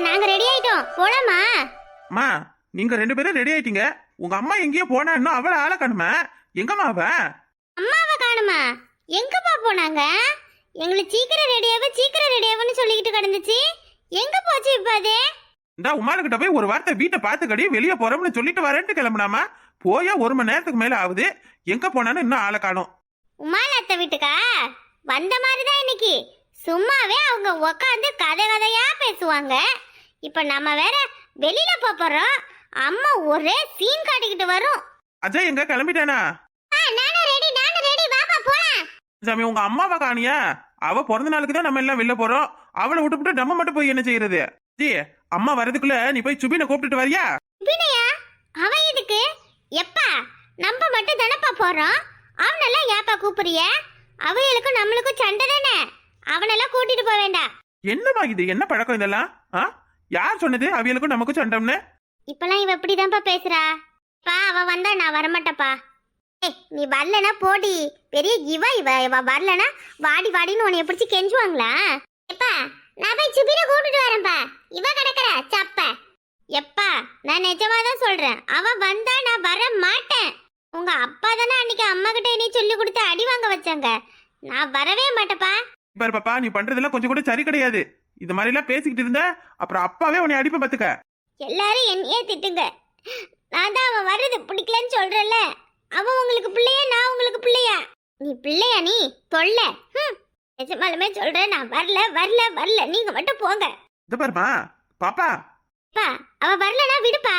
நாங்க ரெடி ஆயிட்டோம், போலாமா? அம்மா, நீங்க 2 பேரும் ரெடி ஆயிட்டீங்க. உங்க அம்மா எங்கேயோ போனா இன்னும் அவளை ஆள காணுமா? எங்கம்மா அவ? அம்மாவை காணுமா? எங்கப்பா போனாங்க? எங்களை சீக்கிரம் ரெடியாவுன்னு சொல்லிக்கிட்டு கிடந்துச்சு. எங்க போச்சு இப்ப அது? இந்த உமாளுக்கிட்ட போய் ஒரு வார்த்தை வீட்டை பார்த்துக்கடி, வெளியே போறோம்னு சொல்லிட்டு வரேன்ட்டு கிளம்புனாமா. போயா 1 மணி நேரத்துக்கு மேல ஆகுது. எங்க போனான்னு இன்னும் ஆளை காணோம். உமால அத்தை வீட்டுக்கா வந்த மாதிரிதான் இன்னைக்கு. சும்மாவே அவங்க உக்காந்து கதையா பேசுவாங்க. இப்ப நம்ம வேற வெளியில போறோம். அம்மா ஒரே சீன் காட்டிக்கிட்டு வரும். அஜய் எங்க கிளம்பிட்டானா? நானும் ரெடி, வாப்பா போலாம். சாமி, உங்க அம்மாவை காணியா? அவ பிறந்த நாளுக்கு தான் நம்ம எல்லாம் வெளில போறோம். அவளை விட்டுவிட்டு நம்ம மட்டும் போய் என்ன செய்யறது? ஜி, அம்மா வரதுக்குள்ள நீ போய் சுபினை கூப்பிட்டுட்டு வரியா? சுபினையா? அவன் எதுக்கு? எப்பா நம்ம மட்டும் தானப்பா போறோம். அவனெல்லாம் ஏப்பா கூப்பிடுறிய? அவளுக்கும் நம்மளுக்கும் சண்டை தானே. அவனெல்லாம் கூட்டிட்டு போக வேண்டாம். என்னமா இது? என்ன பழக்கம் இதெல்லாம்? யார் சொன்னது அவியலுக்கும் நமக்கும் சண்டம்னு? இப்பெல்லாம் இவ இப்படிதான்ப்பா பேசுறா. பா அவ வந்தா நான் வரமாட்டப்பா. நீ வரலனா போடி. பெரிய இவ வரலனா வாடின்னு உன்னைய பிடிச்சி கெஞ்சுவாங்களா? எப்பா நான் போய் சுபினை கூட்டிட்டு வரேன்ப்பா. இவ கிடக்குற சப்ப. எப்பா நான் நிஜமாதான் சொல்றேன். அவ வந்தா நான் வர மாட்டேன். உங்க அப்பா தானே அன்னைக்கு அம்மா கிட்ட நீ சொல்லி கொடுத்து அடி வாங்க வச்சாங்க. நான் வரவே மாட்டேப்பா. பாரு பாப்பா, நீ பண்றதெல்லாம் கொஞ்சம் கூட சரி கிடையாது. இது மாதிரி எல்லாம் பேசிக்கிட்டு இருந்த அப்புறம் அப்பாவே உன்னை அடிப்ப பாத்துக்க. எல்லாரும் என்னையே திட்டுங்க. நான் தான் அவன் வர்றது பிடிக்கலன்னு சொல்றேன்ல. அவன் உங்களுக்கு பிள்ளையா, நான் உங்களுக்கு பிள்ளையா? நீ பிள்ளையா? நீ தொல்ல. நிஜமாலுமே சொல்றேன், நான் வரல. நீங்க மட்டும் போங்க. இது பாருமா பாப்பா, அவ வரலனா விடுப்பா.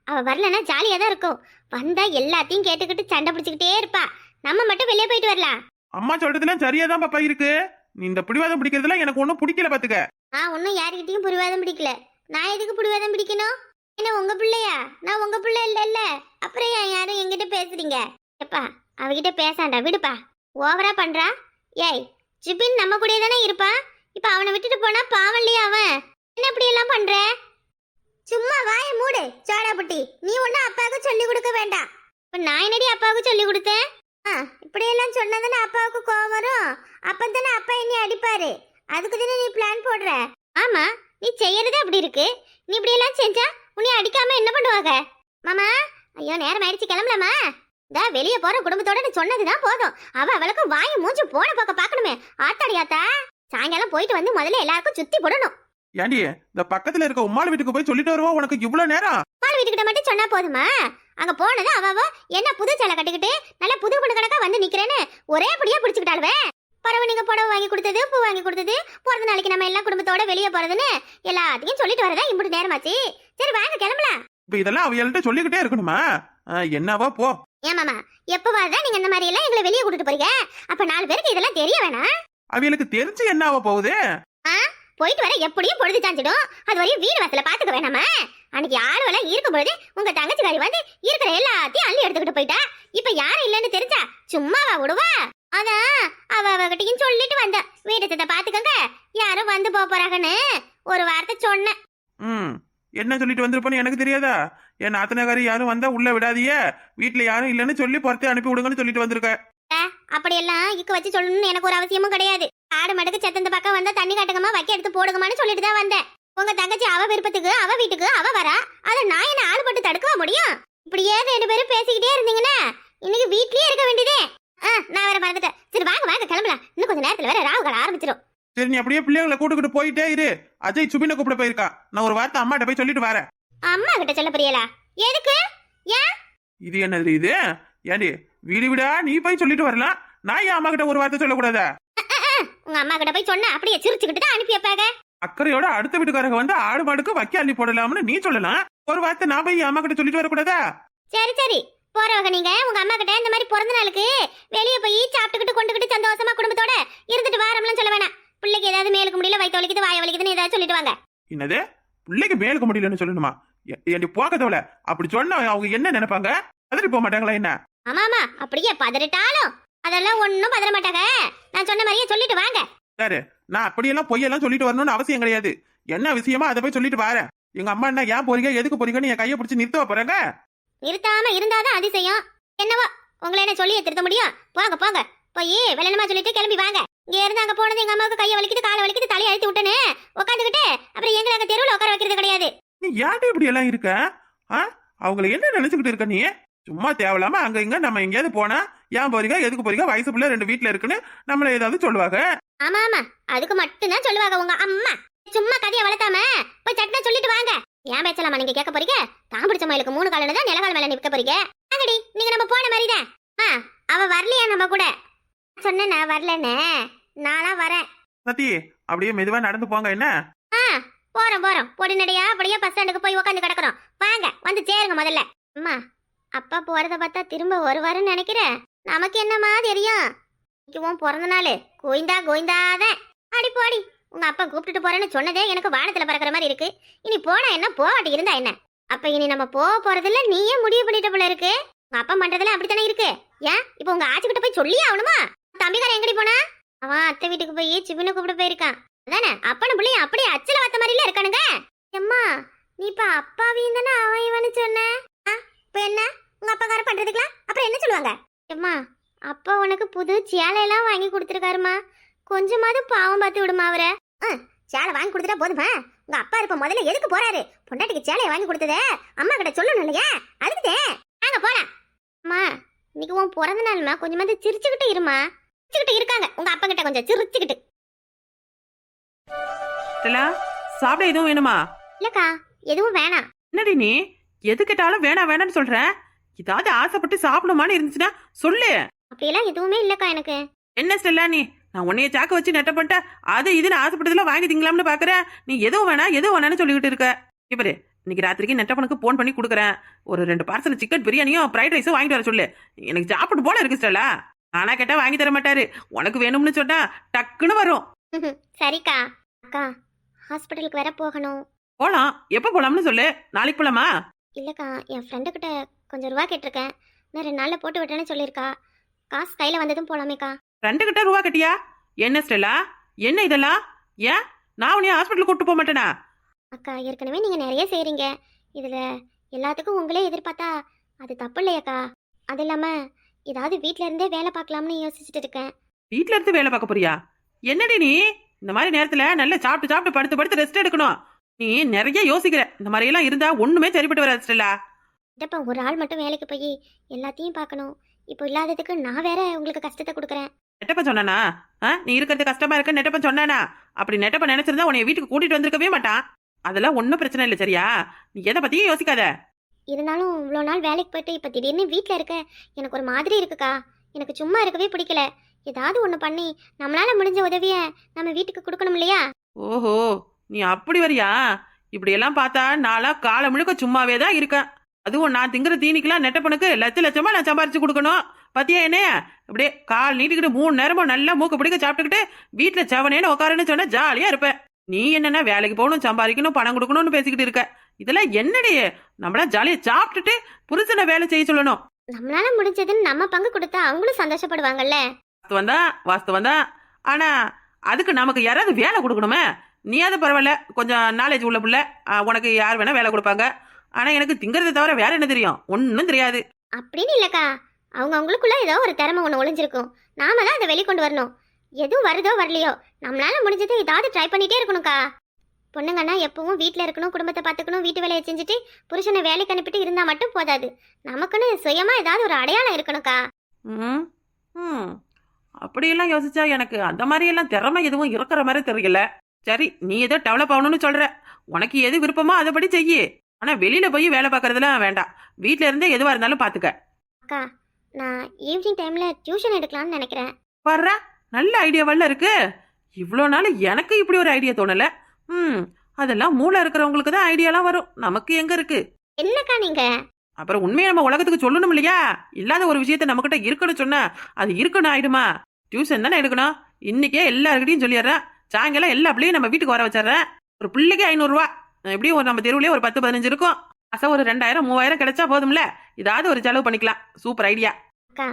அவ வரலனா ஜாலியா தான் இருக்கும். வந்தா எல்லாத்தையும் கேட்டுக்கிட்டு சண்டை பிடிச்சுக்கிட்டே இருப்பா. நம்ம மட்டும் வெளியே போயிட்டு வரலாம். அம்மா சொல்றதுலாம் சரியாதான் பாப்பா இருக்கு. நீ இந்த பிடிவாதம் பிடிக்கிறதுலாம் எனக்கு ஒன்னும் பிடிக்கல பாத்துக்க. நான் ஒன்னும் யாருக்கிட்டையும் பிடிவாதம் பிடிக்கல. நான் எதுக்கு பிடிவாதம் பிடிக்கணும்? என்ன உங்க பிள்ளையா? நான் உங்க பிள்ளை இல்ல. அப்புறம் யாரும் என்கிட்ட பேசுறீங்க? எப்பா அவகிட்ட பேசாண்டா, விடுப்பா. ஓவரா பண்றா. ஏய், ஜிபின் நம்ம கூடயே தானே இருப்பான். இப்ப அவனை விட்டுட்டு போனா பாவம் இல்லையா அவன்? என்ன இப்படி எல்லாம் பண்ற? சும்மா வாயை மூடு சோடாபுட்டி. நீ ஒன்னும் அப்பாவுக்கு சொல்லி கொடுக்க வேண்டாம். இப்ப நான் என்னடி அப்பாவுக்கு சொல்லி கொடுத்தேன்? இப்படியெல்லாம் சொன்னதானே அப்பாவுக்கு கோவம் வரும். அப்பதானே அப்பா என்னை அடிப்பாரு. அதுக்கு தானே நீ பிளான் போடுற. ஆமா, நீ செய்யறதே அப்படி இருக்கு. நீ இப்படி எல்லாம் செஞ்சா உன்னை அடிக்காம என்ன பண்ணுவாங்க? மாமா, ஐயோ நேரம் ஆயிடுச்சு, கிளம்பலாமா? இந்த வெளியே போற குடும்பத்தோட நீ சொன்னதுதான் போதும். அவளுக்கு வாயை மூஞ்சி போன பக்கம் பாக்கணுமே. ஆத்தாடியாத்தா, சாயங்காலம் போயிட்டு வந்து முதல்ல எல்லாருக்கும் சுத்தி போடணும். ஏண்டி, இந்த பக்கத்துல இருக்க உம்மாள் வீட்டுக்கு போய் சொல்லிட்டு வருவா உனக்கு இவ்வளவு நேரம்? உம்மாள் வீட்டுக்கிட்ட மட்டும் சொன்னா போதுமா? அங்க போனது அவ என்ன புது சேலை கட்டிக்கிட்டு நல்ல புது பொண்ணு கணக்கா வந்து நிக்கிறேன்னு ஒரே படியா பிடிச்சுக்கிட்டாளுவே. பரவ நீங்க புடவை வாங்கி கொடுத்தது, பூ வாங்கி கொடுத்தது, பிறந்த நாளைக்கு நம்ம எல்லாம் குடும்பத்தோட வெளியே போறதுன்னு எல்லாத்தையும் சொல்லிட்டு வரதா இம்புட்டு நேரமாச்சு. சரி வாங்க கிளம்பலாம். இப்ப இதெல்லாம் அவையல்ட்ட சொல்லிக்கிட்டே இருக்கணுமா? என்னவா போ. ஏன் மாமா, எப்பவாதான் நீங்க இந்த மாதிரி எல்லாம் எங்களை வெளியே கூட்டிட்டு போறீங்க? அப்ப 4 பேருக்கு இதெல்லாம் தெரிய வேணாம்? அவைகளுக்கு தெரிஞ்சு என்ன ஆக போகுது? போயிட்டு வர எப்படியும் பொழுது சாஞ்சிடும். அது வரையும் வீடு வாசல பாத்துக்க வேணாமா? அன்னைக்கு ஆளுவெல்லாம் இருக்கும் பொழுது உங்க தங்கச்சிக்காரி வந்து இருக்கிற எல்லாத்தையும் அள்ளி எடுத்துக்கிட்டு போயிட்டா. இப்ப யாரும் இல்லன்னு தெரிஞ்சா சும்மாவா விடுவா? அதான் அவகிட்டையும் சொல்லிட்டு வந்த வீட்டத்தை பாத்துக்கங்க, யாரும் வந்து போறாங்கன்னு ஒரு வார்த்தை சொன்னேன். என்ன சொல்லிட்டு வந்திருப்போன்னு எனக்கு தெரியாதா? என் நாத்தனகாரி யாரும் வந்தா உள்ள விடாதீங்க, வீட்டுல யாரும் இல்லன்னு சொல்லி பொறுத்து அனுப்பி விடுங்கன்னு சொல்லிட்டு வந்திருக்க. அப்படியெல்லாம் இக்க வச்சு சொல்லணும்னு எனக்கு ஒரு அவசியமும் கிடையாது. ஆடு மடுக்கு செத்தந்த பக்கம் வந்தா தண்ணி காட்டுங்கம்மா, வைக்க எடுத்து போடுங்கம்மான்னு சொல்லிட்டு தான் வந்தேன். உங்க தங்கச்சி அவ விருப்பத்துக்கு அவ வீட்டுக்கு அவ வரா. அதை நான் என்ன ஆள் போட்டு தடுக்கவா முடியும்? இப்படியே 2 பேரும் பேசிக்கிட்டே இருந்தீங்கன்னா இன்னைக்கு வீட்லயே இருக்க வேண்டியதே. நான் வேற மறந்துட்டேன். சரி வாங்க கிளம்பலாம். இன்னும் கொஞ்ச நேரத்துல வேற ராவு கால ஆரம்பிச்சிடும். சரி, நீ அப்படியே பிள்ளைங்களை கூட்டுக்கிட்டு போயிட்டே இரு. அஜய் சுபினை கூப்பிட போயிருக்கா. நான் ஒரு வார்த்தை அம்மாட்ட போய் சொல்லிட்டு வரேன். அம்மா கிட்ட சொல்ல புரியலா? எதுக்கு? ஏன் இது என்னது இது? ஏண்டி வீடு விடா நீ போய் சொல்லிட்டு வரலாம், நான் என் அம்மா கிட்ட ஒரு வார்த்தை சொல்லக்கூடாதா? உங்க அம்மா கிட்ட போய் சொன்னா அப்படியே சிரிச்சுக்கிட்டு தான் அனுப்பி வைப்பாங்க. அக்கறையோட அடுத்த வீட்டுக்காரங்க வந்து ஆடு மாடுக்கு வைக்க அள்ளி போடலாம்னு நீ சொல்லலாம். ஒரு வார்த்தை நான் போய் என் அம்மா கிட்ட சொல்லிட்டு வரக்கூடாதா? சரி போறவங்க நீங்க உங்க அம்மா கிட்ட இந்த மாதிரி பிறந்த நாளுக்கு வெளியே போய் சாப்பிட்டுக்கிட்டு கொண்டுகிட்டு சந்தோஷமா குடும்பத்தோட இருந்துட்டு வாரம்லாம் சொல்ல வேணாம். பிள்ளைக்கு ஏதாவது மேலுக்கு முடியல, வயிற்று வலிக்குது, வாய வலிக்குதுன்னு ஏதாவது சொல்லிட்டு வாங்க. என்னது பிள்ளைக்கு மேலுக்கு முடியலன்னு சொல்லணுமா? என் போக்கத்தவள அப்படி சொன்னா அவங்க என்ன நினைப்பாங்க? பதறி போக மாட்டாங்களா என்ன? ஆமா அப்படியே பதறிட்டாலும் அதெல்லாம் ஒன்னும் பதற மாட்டாங்க. நான் சொன்ன மாதிரியே சொல்லிட்டு வாங்க. சரி, நான் அப்படியெல்லாம் பொய்யெல்லாம் சொல்லிட்டு வரணும்னு அவசியம் கிடையாது. என்ன விஷயமா அதை போய் சொல்லிட்டு வரேன். எங்க அம்மா என்ன ஏன் போறீங்க எதுக்கு போறீங்கன்னு என் கையை பிடிச்சி நிறுத்தவ போறாங்க. நிறுத்தாம இருந்தாதான் அதிசயம். என்னவோ உங்களை என்ன சொல்லி திருத்த முடியும்? போங்க போய் வெள்ளனமா சொல்லிட்டு கிளம்பி வாங்க. இங்க இருந்து அங்க போனது எங்க அம்மாவுக்கு கையை வலிக்குது, காலை வலிக்குது, தலையை அழுத்தி விட்டேன்னு உட்காந்துக்கிட்டு அப்புறம் எங்களை அங்க தெருவில் உட்கார வைக்கிற வைக்கிறது கிடையாது. நீ யார்கிட்ட இப்படி எல்லாம் இருக்க? ஆ? அவங்கள என்ன நினைச்சுக்கிட்டு இருக்க நீ? சும்மா தேவையில்லாம அங்க இங்க நம்ம எங்கேயாவது போனா ஏன் போறீங்க எதுக்கு போறீங்க வயசு பிள்ளை 2 வீட்டுல இருக்குன்னு நம்மள ஏதாவது சொல்லுவாங்க. ஆமா ஆமா, அதுக்கு மட்டும்தான் சொல்லுவாங்க உங்க அம்மா. சும்மா கதையை வளர்த்தாம போய் சட்டை சொல்லிட்டு வாங்க. ஏன் பேச்சலாமா நீங்க கேட்க போறீங்க? தான் பிடிச்ச மயிலுக்கு 3 காலன்னு தான் நிலகால் மேல நிற்க போறீங்க. வாங்கடி, நீங்க நம்ம போன மாதிரிதான். அவ வரலையா நம்ம கூட? சொன்ன நான் வரலன்னு. நானா வரேன். சத்தி அப்படியே மெதுவா நடந்து போங்க. என்ன போறோம் போறோம், பொடிநடையா அப்படியே பஸ் ஸ்டாண்டுக்கு போய் உட்காந்து கிடக்குறோம். வாங்க வந்து சேருங்க முதல்ல. அம்மா, அப்பா போறத பார்த்தா திரும்ப வருவாருன்னு நினைக்கிறேன். நமக்கு என்னமா தெரியும்? உன் பிறந்த நாள் கோயிந்தா கோயிந்தாதான். அடி போடி, உங்க அப்பா கூப்பிட்டுட்டு போறேன்னு சொன்னதே எனக்கு வானத்துல பறக்கிற மாதிரி இருக்கு. இனி போனா என்ன, போகாட்டி இருந்தா என்ன? அப்ப இனி நம்ம போறதுல நீயே முடிவு பண்ணிட்ட போல இருக்கு. உங்க அப்பா பண்றதுல அப்படித்தானே இருக்கு. ஏன் இப்ப உங்க ஆச்சி கிட்ட போய் சொல்லியே ஆகணுமா? தம்பிக்காரன் எங்கடி போனா? அவன் அத்தை வீட்டுக்கு போய் சிவனை கூப்பிட்டு போயிருக்கான். அதானே அப்பன பிள்ளைய அப்படியே அச்சல வாத்த மாதிரில இருக்கானுங்க. அம்மா, நீ இப்ப அப்பாவையும் தானே அவன் இவனு சொன்ன. இப்ப என்ன உங்க அப்பாக்கார பண்றதுக்கலாம் அப்புறம் என்ன சொல்லுவாங்க? அம்மா, அப்பா உனக்கு புது சேலையெல்லாம் வாங்கி கொடுத்துருக்காருமா. கொஞ்சமாவது பாவம் பார்த்து விடுமா அவரை. சேலை வாங்கி கொடுத்துட்டா போதுமா? உங்க அப்பா இப்ப முதல்ல எதுக்கு போறாரு? பொண்டாட்டிக்கு சேலையை வாங்கி கொடுத்ததே அம்மா கிட்ட சொல்லணும் இல்லையா? அதுக்குதே நாங்க போலாம். அம்மா, இன்னைக்கு உன் பிறந்த நாள்மா, கொஞ்சமாவது சிரிச்சுக்கிட்டு இருமா. சிரிச்சுக்கிட்டு இருக்காங்க உங்க அப்பா கிட்ட, கொஞ்சம் சிரிச்சுக்கிட்டு. சாப்பிட எதுவும் வேணுமா? இல்லக்கா, எதுவும் வேணாம். என்னடி நீ எது கேட்டாலும் வேணாம் வேணாம்னு சொல்ற? ஏதாவது ஆசைப்பட்டு சாப்பிடுமான்னு இருந்துச்சுன்னா சொல்லு. அப்படியெல்லாம் எதுவுமே இல்லக்கா எனக்கு. என்ன ஸ்டெல்லா நீ? நான் உன்னைய சாக்க வச்சு நெட்ட பண்ணிட்ட அது இதுன்னு ஆசைப்பட்டதெல்லாம் வாங்கி திங்கலாம்னு பாக்குற. நீ எதுவும் வேணாம்னு சொல்லிக்கிட்டு இருக்க. இப்பரு இன்னைக்கு ராத்திரிக்கு நெட்டப்பனுக்கு போன் பண்ணி கொடுக்குறேன். ஒரு 2 பார்சல் சிக்கன் பிரியாணியும் ஃப்ரைட் ரைஸும் வாங்கிட்டு வர சொல்லு. எனக்கு சாப்பிட்டு போல இருக்கு ஸ்டெல்லா. ஆனா கேட்டா வாங்கி தர மாட்டாரு. உனக்கு வேணும்னு சொன்னா டக்குன்னு வரும். சரிக்கா. அக்கா, ஹாஸ்பிட்டலுக்கு வேற போகணும். போலாம். எப்ப போலாம்னு சொல்லு. நாளைக்கு போலாமா? இல்லக்கா, என் ஃப்ரெண்டு கிட்ட கொஞ்சம் ரூபா கேட்டிருக்கேன். நான் 2 நாள்ல போட்டு விட்டேன்னு சொல்லியிருக்கா. காசு கையில வந்ததும் போலாமேக்கா. 2 கிட்ட ரூபா கட்டியா? என்ன ஸ்டெல்லா, என்ன இதெல்லாம்? ஏன் நான் உன்னைய ஹாஸ்பிட்டலுக்கு கூட்டு போக மாட்டேனா? அக்கா, ஏற்கனவே நீங்க நிறைய செய்றீங்க. இதுல எல்லாத்துக்கும் உங்களே எதிர்பார்த்தா அது தப்பு இல்லையாக்கா? அது இல்லாம ஏதாவது வீட்ல இருந்தே வேலை பார்க்கலாம்னு யோசிச்சுட்டு இருக்கேன். வீட்ல இருந்து வேலை பார்க்க போறியா? என்னடி நீ இந்த மாதிரி நேரத்துல நல்லா சாப்பிட்டு படுத்து ரெஸ்ட் எடுக்கணும். நீ நிறைய யோசிக்கிற. இந்த மாதிரி எல்லாம் இருந்தா ஒண்ணுமே சரிப்பட்டு வராது ஸ்டெல்லா. இதப்ப ஒரு ஆள் மட்டும் வேலைக்கு போய் எல்லாத்தையும் பார்க்கணும். இப்போ இல்லாததுக்கு நான் வேற உங்களுக்கு கஷ்டத்தை கொடுக்குறேன். நெட்டப்பன் சொன்னானா? நீ இருக்கிறது கஷ்டமா இருக்க நெட்டப்பன் சொன்னானா? அப்படி நெட்டப்பன் நினைச்சிருந்தா உன்னை வீட்டுக்கு கூட்டிட்டு வந்திருக்கவே மாட்டான். அதெல்லாம் ஒன்னும் பிரச்சனை இல்லை சரியா? நீ எதை பத்தியும் யோசிக்காத. இருந்தாலும் இவ்வளோ நாள் வேலைக்கு போயிட்டு இப்போ திடீர்னு வீட்டில் இருக்க எனக்கு ஒரு மாதிரி இருக்குக்கா. எனக்கு சும்மா இருக்கவே பிடிக்கல. ஏதாவது ஒன்று பண்ணி நம்மளால முடிஞ்ச உதவியை நம்ம வீட்டுக்கு கொடுக்கணும் இல்லையா? ஓஹோ, நீ அப்படி வரியா? இப்படி எல்லாம் பார்த்தா நாளா காலை முழுக்க சும்மாவே தான் இருக்கேன். அதுவும் நான் திங்குற தீனிக்கெல்லாம் நெட்டப்பனுக்கு லட்சமா நான் சம்பாரிச்சு கொடுக்கணும். பத்தியா என்ன? அப்படியே கால் நீட்டிக்கிட்டு 3 நேரமும் நல்லா மூக்க பிடிக்க சாப்பிட்டுக்கிட்டு வீட்டுல செவனேன்னு உட்காருன்னு சொன்னா ஜாலியா இருப்பேன். நீ என்னன்னா வேலைக்கு போகணும், சம்பாதிக்கணும், பணம் கொடுக்கணும்னு பேசிக்கிட்டு இருக்க. இதெல்லாம் என்னடி? நம்மளா ஜாலியா சாப்பிட்டுட்டு புருஷனை வேலை செய்ய சொல்லணும். நம்மளால முடிஞ்சதுன்னு நம்ம பங்கு கொடுத்தா அவங்களும் சந்தோஷப்படுவாங்கல்ல. வாஸ்தவம் தான். ஆனா அதுக்கு நமக்கு யாராவது வேலை கொடுக்கணுமே. நீயாவது பரவாயில்ல, கொஞ்சம் நாலேஜ் உள்ள புள்ள, உனக்கு யார் வேணா வேலை கொடுப்பாங்க. ஆனா எனக்கு திங்கறதை தவிர வேற என்ன தெரியும்? ஒன்னும் தெரியாது. அப்படின்னு இல்லக்கா, அவங்க அவங்களுக்குள்ள ஏதோ ஒரு திறமை ஒன்று ஒளிஞ்சிருக்கும். நாம தான் அதை வெளிக்கொண்டு வரணும். எதுவும் வருதோ வரலையோ நம்மளால முடிஞ்சதை ஏதாவது ட்ரை பண்ணிட்டே இருக்கணும்க்கா. பொண்ணுங்கன்னா எப்பவும் வீட்டில் இருக்கணும், குடும்பத்தை பார்த்துக்கணும், வீட்டு வேலையை செஞ்சுட்டு புருஷனை வேலைக்கு அனுப்பிட்டு இருந்தா மட்டும் போதாது. நமக்குன்னு சுயமா ஏதாவது ஒரு அடையாளம் இருக்கணும்க்கா. அப்படியெல்லாம் யோசிச்சா எனக்கு அந்த மாதிரி எல்லாம் திறமை எதுவும் இருக்கிற மாதிரி தெரியல. சரி, நீ ஏதோ டெவலப் ஆகணும்னு சொல்ற. உனக்கு எது விருப்பமோ அதைப்படி செய்யி. ஆனா வெளியில போய் வேலை பார்க்கறதுலாம் வேண்டாம். வீட்டுல இருந்தே எதுவா இருந்தாலும் பாத்துக்க. அக்கா, நான் ஈவினிங் டைம்ல டியூஷன் எடுக்கலாம்னு நினைக்கிறேன். வர்ற நல்ல ஐடியாவல்ல இருக்கு. இவ்வளோ நாள் எனக்கு இப்படி ஒரு ஐடியா தோணல. அதெல்லாம் மூளை இருக்கிறவங்களுக்கு தான் ஐடியாலாம் வரும். நமக்கு எங்க இருக்கு? என்னக்கா நீங்க? அப்புறம் உண்மையை நம்ம உலகத்துக்கு சொல்லணும் இல்லையா? இல்லாத ஒரு விஷயத்த நம்ம கிட்ட இருக்குன்னு சொன்னா அது இருக்குன்னு ஆயிடுமா? டியூஷன் தானே எடுக்கணும். இன்னைக்கே எல்லாருக்கிட்டையும் சொல்லிடுறேன். சாயங்காலம் எல்லா பிள்ளையும் நம்ம வீட்டுக்கு வர வச்சிடறேன். ஒரு பிள்ளைக்கு 500 ரூபா. எப்படியும் ஒரு நம்ம தெருவுலயே ஒரு 10-15 இருக்கும். அசை ஒரு 2000-3000 கிடைச்சா போதும்ல. ஏதாவது ஒரு செலவு பண்ணிக்கலாம். Super idea. அக்கா,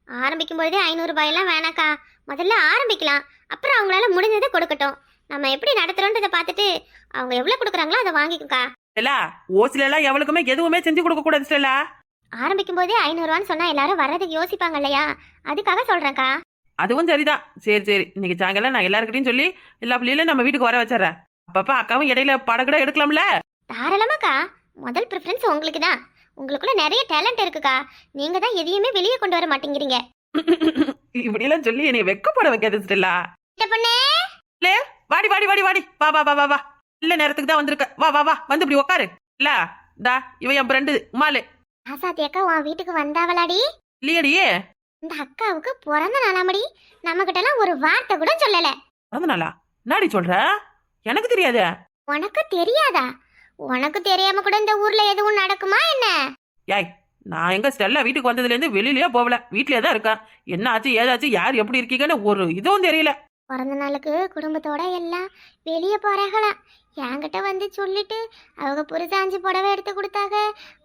ஆரம்பிக்கும் பொழுதே 500 ரூபாயெல்லாம் வேணாக்கா. முதல்ல ஆரம்பிக்கலாம், அப்புறம் அவங்களால முடிஞ்சதை கொடுக்கட்டும். நம்ம எப்படி நடத்துறோன்றதை பார்த்துட்டு அவங்க எவ்வளவு கொடுக்குறாங்களோ அதை வாங்கிக்கோக்கா. இல்ல ஓசில எல்லாம் எவளுக்குமே எதுவுமே செஞ்சு கொடுக்க கூடாது ஸ்டெல்லா. ஆரம்பிக்கும் போதே 500 ரூபான்னு சொன்னா எல்லாரும் வர்றதுக்கு யோசிப்பாங்க இல்லையா? அதுக்காக சொல்றேன்க்கா. அதுவும் சரிதான். சரி இன்னைக்கு சாயங்காலம் நான் எல்லாருக்கிட்டையும் சொல்லி எல்லா பிள்ளைகளும் நம்ம வீட்டுக்கு வர வச்சிடறேன். அப்பப்ப அக்காவும் இடையில படம் கூட எடுக்கலாம்ல. தாராளமாக்கா. முதல் ப்ரிஃபரன்ஸ் உங்களுக்கு தான். உங்களுக்குள்ள நிறைய டேலண்ட் இருக்குக்கா. நீங்க தான் எதையுமே வெளியே கொண்டு வர மாட்டேங்கிறீங்க. இப்படி எல்லாம் சொல்லி என்னை வெக்கப்பட வைக்காது ஸ்டெல்லா. என்ன பொண்ணே? லே, வாடி வாடி வாடி வாடி, வா வா வா வா வா. இல்ல நேரத்துக்கு தான் வந்திருக்க, வா வா வா, வந்து இப்படி உட்காரு. இல்ல தா இவ என் ஃப்ரெண்டு உமாலு. ஆசாத்தி அக்கா உன் வீட்டுக்கு வந்தாவளாடி? இல்லையடி. இந்த அக்காவுக்கு பிறந்த நாளாமடி. நம்ம கிட்ட எல்லாம் ஒரு வார்த்தை கூட சொல்லல. பிறந்த நாளா? என்னடி சொல்ற? எனக்கு தெரியாது. உனக்கு தெரியாதா? உனக்கு தெரியாம கூட இந்த ஊர்ல எதுவும் நடக்குமா என்ன? ஏய், நான் எங்க ஸ்டெல்லா வீட்டுக்கு வந்ததுல இருந்து வெளியிலயே போகல, வீட்லயே தான் இருக்கேன். என்ன ஆச்சு ஏதாச்சு, யார் எப்படி இருக்கீங்கன்னு ஒரு இதுவும் தெரியல. பிறந்த நாளுக்கு குடும்பத்தோட எல்லாம் வெளியே போறாங்களாம். என்கிட்ட வந்து சொல்லிட்டு அவங்க புரிசாஞ்சி புடவை எடுத்து கொடுத்தாங்க,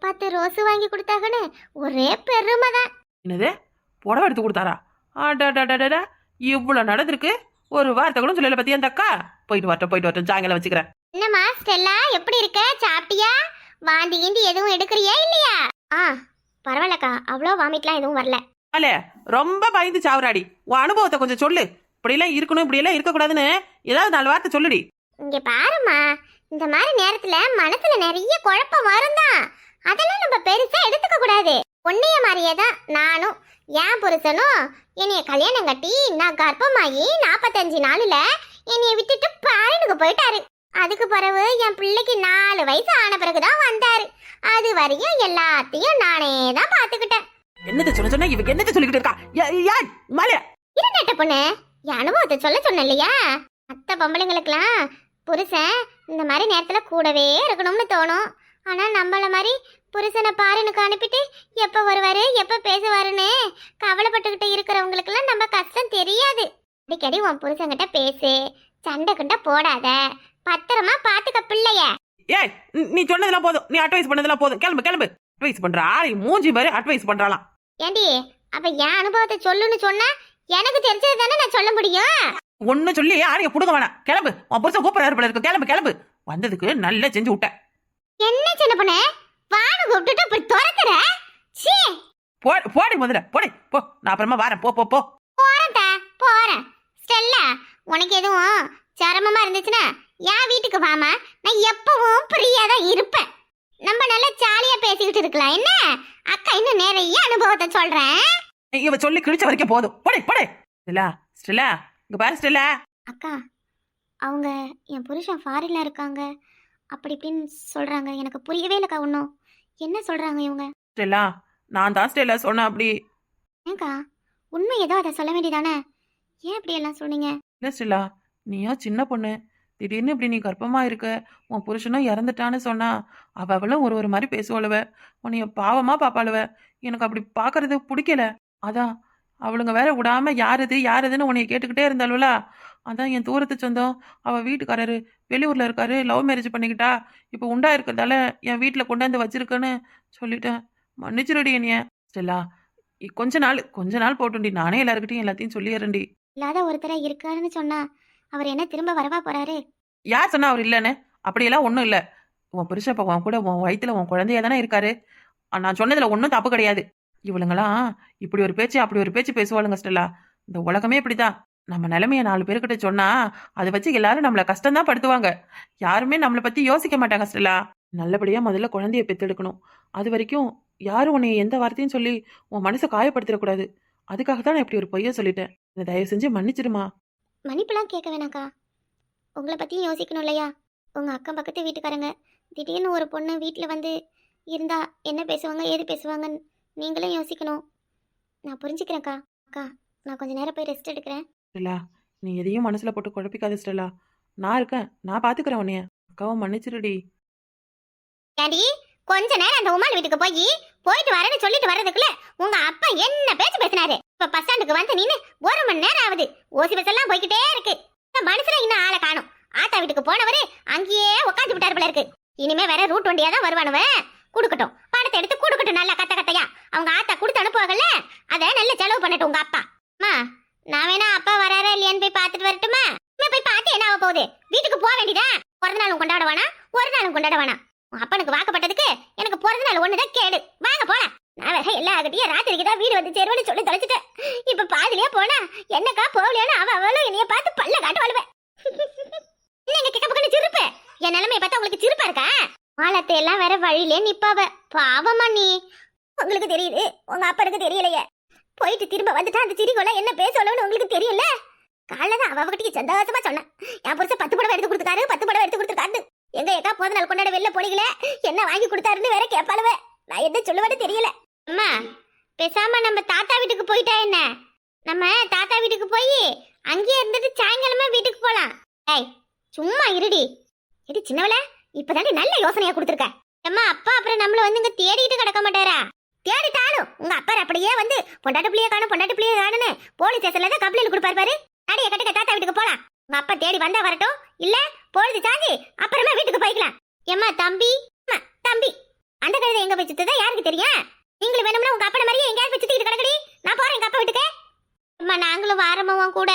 10 ரோஸ் வாங்கி கொடுத்தாங்கன்னு ஒரே பெருமை தான். என்னது, புடவை எடுத்து கொடுத்தாரா? ஆடாடாடாடா, இவ்வளவு நடந்திருக்கு, ஒரு வார்த்தை கூட சொல்லல பத்தியா அந்த அக்கா. போயிட்டு வரட்டும் சாயங்காலம் வச்சுக்கிறேன். என்னம்மா ஸ்டெல்லா, எப்படி இருக்க? சாப்பிட்டியா? வாந்தி கீந்தி எதுவும் எடுக்கிறியா இல்லையா? பரவாயில்லக்கா, அவ்வளோ வாமிட்லாம் எதுவும் வரல. அல்ல, ரொம்ப பயந்து சாவுறாடி. உன் அனுபவத்தை கொஞ்சம் சொல்லு. இப்படியெல்லாம் இருக்கணும், இப்படியெல்லாம் இருக்கக்கூடாதுன்னு ஏதாவது 4 வார்த்தை சொல்லுடி. இங்க பாருமா, இந்த மாதிரி நேரத்துல மனசுல நிறைய குழப்பம் வரும்தான். அதெல்லாம் நம்ம பெருசா எடுத்துக்க கூடாது. உன்னைய மாதிரியே தான் நானும். என் புருஷனும் என்னைய கல்யாணம் கட்டி நான் கர்ப்பமாயி 45 நாளுல என்னைய விட்டுட்டு பாரினுக்கு போயிட்டாரு. அதுக்கு பிறகு என் பிள்ளைக்கு 4 வயசு ஆன பிறகுதான் வந்தாரு. அது வரையும் எல்லாத்தையும் நானே தான் பாத்துக்கிட்டேன். என்னது சொன்ன இவங்க என்னது சொல்லிக்கிட்டு இருக்கா? மாலே இருநட்ட பொண்ணு, என் அனுபவத்தை சொல்ல சொன்ன இல்லையா? மற்ற பொம்பளைங்களுக்கெல்லாம் புருஷன் இந்த மாதிரி நேரத்துல கூடவே இருக்கணும்னு தோணும். ஆனா நம்மள மாதிரி புருஷனை பாருனுக்கு அனுப்பிட்டு எப்ப வருவாரு எப்ப பேசுவாருன்னு கவலைப்பட்டுக்கிட்டு இருக்கிறவங்களுக்கெல்லாம் நம்ம கஷ்டம் தெரியாது. அடிக்கடி உன் புருஷன்கிட்ட பேசு, சண்டை கண்டா போடாத, பத்திரமா பாத்துக்க பிள்ளைய. ஏய், நீ சொன்னதெல்லாம் போதும், நீ அட்வைஸ் பண்ணதெல்லாம் போதும், கிளம்பு கிளம்பு. அட்வைஸ் பண்ற ஆளை மூஞ்சி மாதிரி அட்வைஸ் பண்றாளாம். ஏண்டி, அப்ப என் அனுபவத்தை சொல்லுன்னு சொன்னா எனக்கு தெரிஞ்சது தானே நான் சொல்ல முடியும். ஒன்னு சொல்லி ஆளைய புடுங்க வேணாம், கிளம்பு. உன் புருஷன் கூப்பிடுறாரு போல இருக்கு, கிளம்பு கிளம்பு. வந்ததுக்கு நல்லா செஞ்சு விட்ட. என்ன சின்ன பொண்ணு, வானு கூப்பிட்டுட்டு இப்படி துரத்துற? சீ, போடி முதல்ல போடி போ, நான் அப்புறமா வரேன். போ போ போ. போறேன். ஸ்டெல்லா, உனக்கு எதுவும் சிரமமா இருந்துச்சுன்னா என் வீட்டுக்கு வாமா, நான் எப்பவும் ஃப்ரீயா தான் இருப்பேன். நம்ம நல்லா ஜாலியா பேசிக்கிட்டு இருக்கலாம். என்ன அக்கா, இன்னும் நிறைய அனுபவத்தை சொல்றேன். இவ சொல்லி கிழிச்ச வரைக்கும் போதும். போடி போடி. ஸ்டெல்லா ஸ்டெல்லா, இங்க பாரு ஸ்டெல்லா. அக்கா, அவங்க என் புருஷன் ஃபாரின்ல இருக்காங்க அப்படி இப்படின்னு சொல்றாங்க. எனக்கு புரியவே இல்லக்கா ஒன்றும். என்ன சொல்றாங்க இவங்க? ஸ்டெல்லா, நான் தான் ஸ்டெல்லா சொன்னேன் அப்படி. ஏங்கா, உண்மை ஏதோ அதை சொல்ல வேண்டியதானே? ஏன் இப்படி எல்லாம் சொன்னீங்க? இல்ல ஸ்டெல்லா, நீயா சின்ன பொண்ணு, திடீர்னு இப்படி நீ கர்ப்பமா இருக்க, உன் புருஷனும் இறந்துட்டான்னு சொன்னா அவளும் ஒரு மாதிரி பேசுவாளுவ, உன்னைய பாவமா பாப்பாளுவ. எனக்கு அப்படி பாக்குறது பிடிக்கல. அதான் அவளுங்க வேற விடாம யாருதுன்னு உன்னைய கேட்டுக்கிட்டே இருந்தாளுவல. அதான் என் தூரத்து சொந்தம், அவ வீட்டுக்காரரு வெளியூர்ல இருக்காரு, லவ் மேரேஜ் பண்ணிக்கிட்டா, இப்போ உண்டா இருக்கிறதால என் வீட்டுல கொண்டாந்து வச்சிருக்கேன்னு சொல்லிட்டேன். மன்னிச்சிருடி என்னைய. ஸ்டெல்லா, கொஞ்ச நாள் போட்டுண்டி, நானே எல்லாத்தையும் சொல்லிடுறேன்டி. இல்லாத ஒருத்தர இருக்காருன்னு சொன்னா அவர் என்ன திரும்ப வரவா போறாரு? யார் சொன்னா அவர் இல்லைன்னு? அப்படியெல்லாம் ஒன்றும் இல்லை. உன் புருஷன் இப்போ உன் கூட உன் வயிற்றுல உன் குழந்தையா தானே இருக்காரு. நான் சொன்னதுல ஒன்றும் தப்பு கிடையாது. இவளுங்களாம் இப்படி ஒரு பேச்சு அப்படி ஒரு பேச்சு பேசுவாளுங்க ஸ்டெல்லா. இந்த உலகமே இப்படிதான். நம்ம நிலைமைய 4 பேருக்கிட்ட சொன்னா அதை வச்சு எல்லாரும் நம்மளை கஷ்டம்தான் படுத்துவாங்க. யாருமே நம்மளை பத்தி யோசிக்க மாட்டாங்க ஸ்டெல்லா. நல்லபடியா முதல்ல குழந்தைய பெத்தெடுக்கணும். அது வரைக்கும் யாரும் உன்னை எந்த வார்த்தையும் சொல்லி உன் மனசை காயப்படுத்திடக்கூடாது. அதுக்காக தான் நான் இப்படி ஒரு பொய்ய சொல்லிட்டேன். இதை தயவு செஞ்சு மன்னிச்சிருமா. மன்னிப்புலாம் கேட்க வேணாக்கா. உங்களை பற்றியும் யோசிக்கணும் இல்லையா? உங்கள் அக்கம் பக்கத்து வீட்டுக்காரங்க திடீர்னு ஒரு பொண்ணு வீட்டில் வந்து இருந்தா என்ன பேசுவாங்க ஏது பேசுவாங்கன்னு நீங்களும் யோசிக்கணும். நான் புரிஞ்சுக்கிறேன்க்கா. அக்கா, நான் கொஞ்ச நேரம் போய் ரெஸ்ட் எடுக்கிறேன். ஸ்டெல்லா, நீ எதையும் மனசுல போட்டு குழப்பிக்காத ஸ்டெல்லா. நான் இருக்கேன், நான் பாத்துக்கிறேன் உன்னைய. அக்காவை மன்னிச்சிருடி. ஏண்டி, கொஞ்ச நேரம் அந்த உமாள் வீட்டுக்கு போயிட்டு வரேன்னு சொல்லிட்டு வர்றதுக்குள்ள உங்க அப்பா என்ன பேச்சு பேசினாரு. இப்ப பஸ் ஸ்டாண்டுக்கு வந்து நின்னு 1 மணி நேரம் ஆகுது. ஓசி பஸ் எல்லாம் போய்கிட்டே இருக்கு. இந்த மனுஷன இன்னும் ஆளை காணும். ஆத்தா வீட்டுக்கு போனவரு அங்கேயே உட்காந்து விட்டாரு போல இருக்கு. இனிமே வேற ரூட் வண்டியா தான் வருவானுவ. குடுக்கட்டும், பணத்தை எடுத்து குடுக்கட்டும், நல்லா கத்தையா. அவங்க ஆத்தா கொடுத்து அனுப்புவாங்கல்ல, அதை நல்ல செலவு பண்ணட்டும் உங்க அப்பா. அம்மா, நான் வேணா அப்பா வராரா இல்லையான்னு போய் பார்த்துட்டு வரட்டுமா? போய் பார்த்து என்ன ஆக போகுது? வீட்டுக்கு போக வேண்டியதா? பிறந்த நாளும் கொண்டாட வேணாம், ஒரு நாளும் கொண்டாட வேணாம். அப்பனுக்கு வாக்கப்பட்டதுக்கு எனக்கு பிறந்த நாள் ஒண்ணுதான் கேடு. வாங்க போலாம். நான் வேற எல்லார்கிட்டயும் ராத்திரிக்கு தான் வீடு வந்து சேருவேன்னு சொல்லி தொலைச்சிட்டேன். இப்ப பாதிலேயே போனா என்னக்கா போகலையான்னு அவளும் என்னைய பார்த்து பல்ல காட்டு வாழ்வேன். என்னங்க கிக்க பக்கன்னு சிரிப்பு? என் நிலைமைய பார்த்தா உங்களுக்கு சிரிப்பா இருக்கா? மாலத்தை எல்லாம் வேற வழியிலே நிப்பாவ. பாவமா நீ. உங்களுக்கு தெரியுது, உங்க அப்பனுக்கு தெரியலையே. போயிட்டு திரும்ப வந்துட்டா அந்த சிரிகோல என்ன பேசணும்னு உங்களுக்கு தெரியல. காலைல தான் அவகிட்ட சந்தோஷமா சொன்னேன். என் புருஷன் 10 புடவை எடுத்து கொடுத்துருக்காரு, 10 புடவை எடுத்து கொடுத்துருக்காரு. எங்க ஏதா போத நாள் கொண்டாட வெளில போனீங்களே, என்ன வாங்கி கொடுத்தாருன்னு வேற கேட்பாளுவே. நான் என்ன சொல்லுவேன்னு தெரியல. அம்மா பேசாம நம்ம தாத்தா வீட்டுக்கு போயிட்டா என்ன? நம்ம தாத்தா வீட்டுக்கு போய் அங்கேயே இருந்துட்டு சாயங்காலமா வீட்டுக்கு போலாம். ஏய் சும்மா இருடி. எடி சின்னவள, இப்பதாண்டி நல்ல யோசனையா கொடுத்துருக்க. அம்மா அப்பா அப்புறம் நம்மள வந்து இங்க தேடிட்டு கிடக்க மாட்டாரா? தேடிட்டாலும் உங்க அப்பா அப்படியே வந்து பொண்டாட்டு பிள்ளைய காணுன்னு போலீஸ் ஸ்டேஷன்ல தான் கம்ப்ளைண்ட் கொடுப்பாரு பாரு. அடிய கட்டுக்க தாத்தா வீட்டுக்கு போலாம். உங்க அப்பா தேடி வந்தா வரட்டும், இல்ல பொழுது சாஞ்சி அப்புறமா வீட்டுக்கு போய்க்கலாம். ஏம்மா தம்பி, தம்பி அந்த கழுதை எங்க போய் சுத்ததா யாருக்கு தெரியும்? நீங்களும் வேணும்னா உங்க அப்பா மாதிரியே எங்கேயாவது போய் சுத்திட்டு கிடக்கடி. நான் போறேன் எங்க அப்பா வீட்டுக்கு. அம்மா நாங்களும் வாரமாவும் கூட.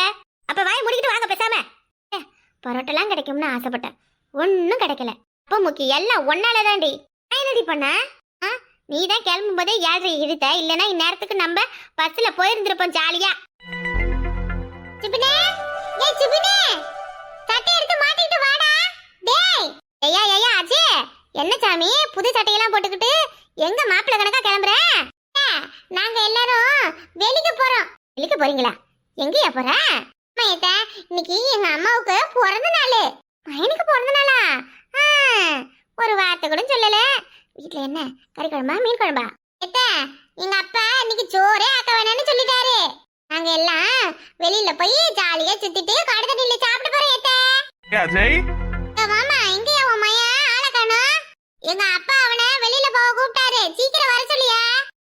அப்ப வாய் முடிக்கிட்டு வாங்க பேசாம. பரோட்டெல்லாம் கிடைக்கும்னு ஆசைப்பட்டேன், ஒன்னும் கிடைக்கல. அப்ப முக்கிய எல்லாம் ஒன்னாலதாண்டி. என்னடி பண்ண? நீ தான் கிளம்பும் போதே 7:30 இழுத்த, இல்லனா இந்நேரத்துக்கு நம்ம பஸ்ல போயிருந்திருப்போம் ஜாலியா. சிபினே, ஏய் சிபினே, சட்டை எடுத்து மாட்டிட்டு வாடா. டேய் ஐயா ஐயா அஜே, என்ன சாமி புது சட்டையெல்லாம் போட்டுக்கிட்டு எங்க மாப்பிள்ளை கணக்கா கிளம்புற? நாங்க எல்லாரும் வெளிக்கு போறோம். வெளிக்கு போறீங்களா? எங்கயா போற? அம்மா இன்னைக்கு எங்க அம்மாவுக்கு பிறந்த நாள். பையனுக்கு பிறந்த நாளா? ஒரு வார்த்தை கூட சொல்லல. வீட்டுல என்ன கறி குழம்பா மீன் குழம்பா? எங்க அப்பா இன்னைக்கு சோறே ஆக்க வேணாம்னு சொல்லிட்டாரு. நாங்க எல்லாம் வெளியில போய் ஜாலியா சுத்திட்டு கடை தண்ணியில சாப்பிட்டு போறோம். மாமா எங்கயா உன் மையன் ஆளை காணோம்? எங்க அப்பா அவனை வெளியில போக கூப்பிட்டாரு, சீக்கிரம் வர சொல்லியா.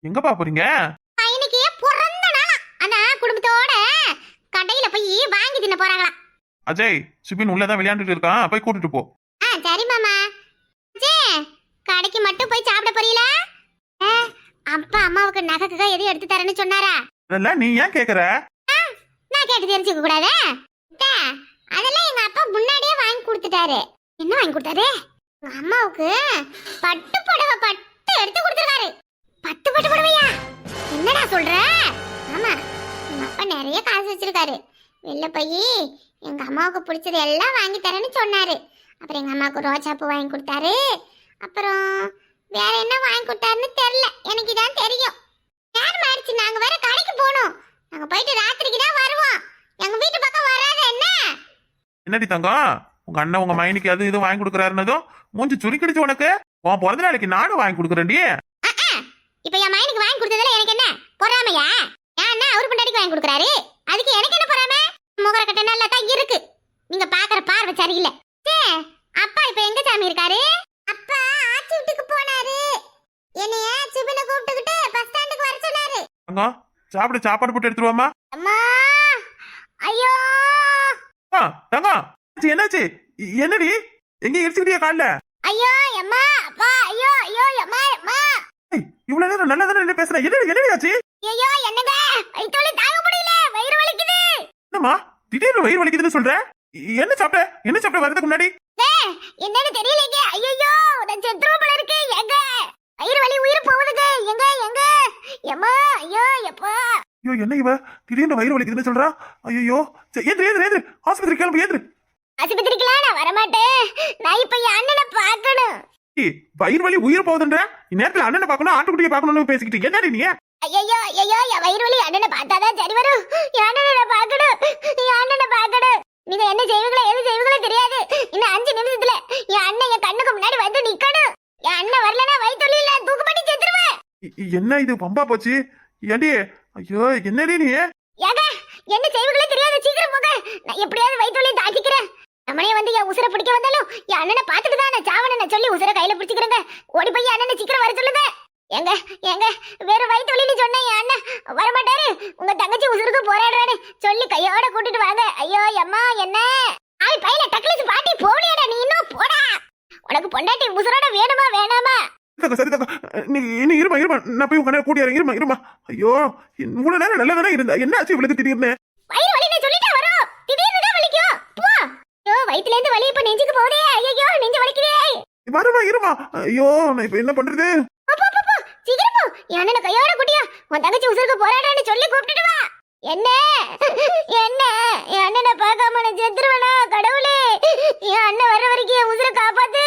எங்கப்பா போறீங்க? பையனுக்கு பிறந்த நாளா, அதான் குடும்பத்தோட கடையில போய் வாங்கி தின்ன போறாங்களா. அஜய் சுபின் உள்ளதான் விளையாண்டுட்டு இருக்கான், போய் கூட்டிட்டு போ. சரி மாமா. கடைக்கு மட்டும் போய் சாப்பிட போறீங்களா? அப்பா அம்மாவுக்கு நகைக்கு எதையும் எடுத்து தரேன்னு சொன்னாரா? அதெல்லாம் நீ ஏன் கேக்குற? நான் கேட்டு தெரிஞ்சுக்க கூடாது? அதெல்லாம் எங்க அப்பா முன்னாடியே வாங்கி கொடுத்துட்டாரு. என்ன வாங்கி கொடுத்தாரு? எங்க அம்மாவுக்கு பட்டு புடவை எடுத்து கொடுத்துருக்காரு. 10 பட்டு புடவையா? என்னடா சொல்ற? ஆமா, எங்க அப்பா நிறைய காசு வச்சிருக்காரு. வெளில போய் எங்க அம்மாவுக்கு பிடிச்சது எல்லாம் வாங்கி தரேன்னு சொன்னாரு. அப்புறம் எங்க அம்மாவுக்கு ரோஜா பூ வாங்கி கொடுத்தாரு. அப்புறம் வேற என்ன வாங்கி கொடுத்தாருன்னு தெரியல, எனக்கு இதான் தெரியும். நேரம் ஆயிடுச்சு, நாங்க வேற கடைக்கு போகணும். நாங்க போயிட்டு ராத்திரிக்கு தான் வருவோம். எங்க வீட்டு பக்கம் வராத என்ன? என்னடி தங்கம், உங்க அண்ணன் உங்க மைனுக்கு அது இது வாங்கி கொடுக்கறாருன்னதும் மூஞ்சி சுருக்கிடுச்சு உனக்கு. உன் பிறந்த நாளைக்கு நானும் வாங்கி கொடுக்குறேன்டி. இப்ப என் மைனுக்கு வாங்கி கொடுத்ததுல எனக்கு என்ன பொறாமையா? என் அண்ணன் அவரு பொண்டாட்டிக்கு வாங்கி கொடுக்குறாரு, அதுக்கு எனக்கு என்ன பொறாமை? முகர கட்ட நல்லா தான் இருக்கு. நீங்க பாக்குற பார்வை சரியில்லை. அப்பா இப்ப எங்க சாமி இருக்காரு? அப்பா ஆச்சி வீட்டுக்கு போனாரு. என்னைய சுபின கூப்பிட்டுக்கிட்டு பஸ் ஸ்டாண்டுக்கு வர சொன்னாரு. தங்கம் சாப்பிட சாப்பாடு போட்டு எடுத்துருவாமா. அம்மா ஐயோ தங்கம் என்னாச்சு? என்னடி எங்க இடிச்சுக்கிட்டியா கால்ல? ஐயோ அம்மா அப்பா ஐயோ ஐயோ அம்மா அம்மா. இவ்வளவு நேரம் நல்லா தானே பேசுறேன், என்னடி ஆச்சு? ஐயோ என்னங்க வயித்து வலி தாங்க முடியல, வயிறு வலிக்குது. என்னம்மா திடீர்னு வயிறு வலிக்குதுன்னு சொல்ற? என்ன சாப்பிட்ட வரதுக்கு முன்னாடி? என்னன்னு தெரியலங்க. ஐயோ நான் செத்துருவ போல இருக்கு. எங்க வயிறு வலி உயிர் போகுதுங்க. எங்க எம்மா ஐயோ எப்பா. ஐயோ என்ன இவ திடீர்னு வயிறு வலிக்குதுன்னு சொல்றா? ஐயோ ஏந்திரு ஆஸ்பத்திரி கிளம்பு, ஏந்திரு. ஆஸ்பத்திரிக்குலாம் நான் வரமாட்டேன். நான் இப்ப என் அண்ணனை பார்க்கணும். வயிறு வலி உயிர் போகுதுன்ற இந்நேரத்துல அண்ணனை பார்க்கணும் ஆட்டுக்குட்டியை பார்க்கணும்னு பேசிக்கிட்டு என்னடி நீ? ஐயோ என் வயிறு வலி அண்ணனை பார்த்தாதான் சரி வரும். என் அண்ணனை பார்க்கணும். நீங்க என்ன செய்வீங்களோ எது செய்வீங்களோ தெரியாது. இன்னும் 5 நிமிஷத்துல என் அண்ணன் என் கண்ணுக்கு முன்னாடி வந்து நிக்கணும். என் அண்ணன் வரலன்னா வயித்துல இல்ல தூக்கு பண்ணி செத்துருவேன். என்ன இது பம்பா போச்சு? ஏண்டி ஐயோ என்னடி நீ? ஏங்க என்ன செய்வீங்களோ தெரியாது, சீக்கிரம் போங்க. நான் எப்படியாவது வயித்துல தாக்கிக்கிறேன். நம்மளே வந்து என் உசுரை பிடிக்க வந்தாலும் என் அண்ணனை பார்த்துட்டு தான் நான் சாவனை சொல்லி உசுரை கையில பிடிச்சிக்கிறேங்க. ஓடி போய் அண்ணனை சீக்கிரம் வர சொல்லுங்க. எங்க வேற வயிற்று வலின்னு சொன்ன என் அண்ணன் வரமாட்டாரு. உங்க தங்கச்சி உசுருக்கு போராடுறான்னு சொல்லி கையோட கூட்டிட்டு வாங்க. ஐயோ அம்மா என்ன ஆய் பையில டக்லஸ் பாட்டி போடியாடா, நீ இன்னும் போடா. உனக்கு பொண்டாட்டி உசுரோட வேணுமா வேணாமா? சரி நீ இருமா நான் போய் உங்க கூட்டியாரேன். இருமா ஐயோ இவ்வளவு நேரம் நல்லா தானே இருந்தா, என்ன ஆச்சு இவளுக்கு திடீர்னு? வயிறு வலின்னு சொல்லிட்டா வரும், திடீர்னு தான் வலிக்கும். போ. ஐயோ வயித்துல இருந்து வலி இப்ப நெஞ்சுக்கு போதே. ஐயோ நெஞ்சு வலிக்குதே. இருமா ஐயோ நான் இப்ப என்ன பண்றது? சீக்கிரம் போ. என் அண்ணனை கையோட கூட்டியா உன் தங்கச்சி உசுருக்கு போராடுறான்னு சொல்லி கூப்பிட்டுட்டு வா. என்ன என்ன என் அண்ணனை பார்க்காம நான் செத்துருவேனா கடவுளே என் அண்ணன் வர்ற வரைக்கும் என் உசுரை காப்பாத்து